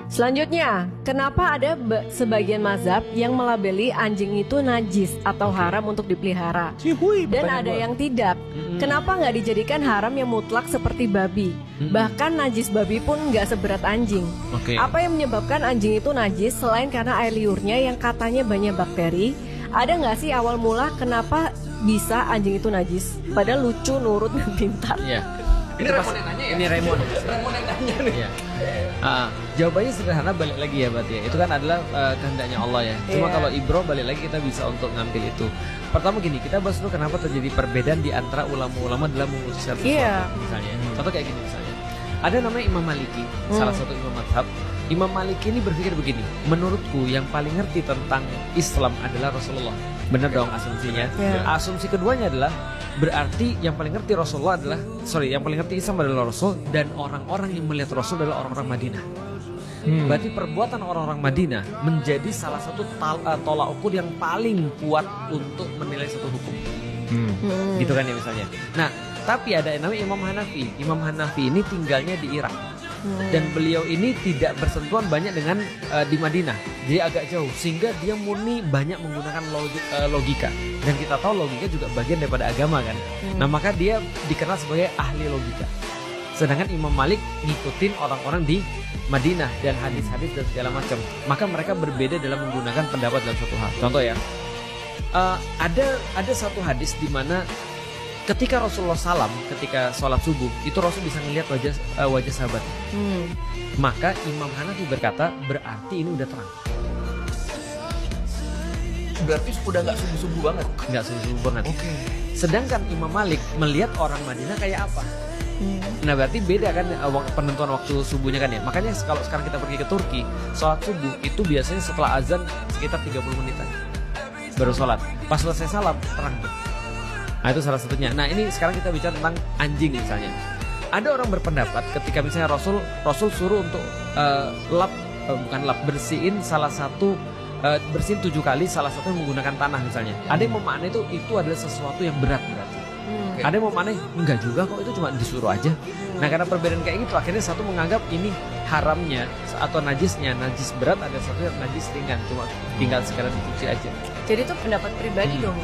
Selanjutnya, kenapa ada sebagian mazhab yang melabeli anjing itu najis atau haram untuk dipelihara? Dan ada yang tidak. Kenapa nggak dijadikan haram yang mutlak seperti babi? Bahkan najis babi pun nggak seberat anjing. Apa yang menyebabkan anjing itu najis selain karena air liurnya yang katanya banyak bakteri? Ada nggak sih awal mula kenapa bisa anjing itu najis? Padahal lucu, nurut, dan pintar. Ini Raymond yang nanya ya? Ini Raymond yang nanya nih. Jawabannya sederhana, balik lagi ya berarti ya. Itu kan adalah kehendaknya Allah ya. Cuma kalau ibro balik lagi kita bisa untuk ngambil itu. Pertama gini, kita bahas dulu kenapa terjadi perbedaan di antara ulama-ulama dalam memutuskan sesuatu. Misalnya, contoh kayak gini misalnya. Ada namanya Imam Maliki, salah satu imam mazhab. Imam Maliki ini berpikir begini, menurutku yang paling ngerti tentang Islam adalah Rasulullah. Benar dong asumsinya. Asumsi keduanya adalah berarti yang paling ngerti Rasulullah adalah yang paling ngerti Islam adalah Rasul, dan orang-orang yang melihat Rasul adalah orang-orang Madinah. Berarti perbuatan orang-orang Madinah menjadi salah satu tolak ukur yang paling kuat untuk menilai satu hukum. Gitu kan ya misalnya. Nah, tapi ada yang namanya Imam Hanafi. Imam Hanafi ini tinggalnya di Irak. Dan beliau ini tidak bersentuhan banyak dengan di Madinah, jadi agak jauh, sehingga dia murni banyak menggunakan logika. Dan kita tahu logika juga bagian daripada agama kan. Nah maka dia dikenal sebagai ahli logika. Sedangkan Imam Malik ngikutin orang-orang di Madinah dan hadis-hadis dan segala macam. Maka mereka berbeda dalam menggunakan pendapat dalam suatu hal. Contoh ya, ada satu hadis di mana ketika Rasulullah salam, ketika sholat subuh, itu Rasul bisa melihat wajah sahabat. Maka Imam Hanafi berkata, berarti ini udah terang. Berarti udah nggak subuh-subuh banget? Nggak subuh-subuh banget. Sedangkan Imam Malik melihat orang Madinah kayak apa. Nah berarti beda kan penentuan waktu subuhnya kan ya. Makanya kalau sekarang kita pergi ke Turki, sholat subuh itu biasanya setelah azan sekitar 30 menitan baru sholat. Pas selesai salam, terang tuh. Nah itu salah satunya. Nah ini sekarang kita bicara tentang anjing misalnya. Ada orang berpendapat ketika misalnya Rasul suruh untuk bersihin bersihin 7 kali, salah satu menggunakan tanah misalnya. Ada yang memaknai itu adalah sesuatu yang berat berarti. Ada yang memaknai enggak juga kok, itu cuma disuruh aja. Nah karena perbedaan kayak gitu, akhirnya satu menganggap ini haramnya atau najisnya, najis berat, ada satu yang najis ringan, cuma tinggal sekedar dicuci aja. Jadi itu pendapat pribadi dong.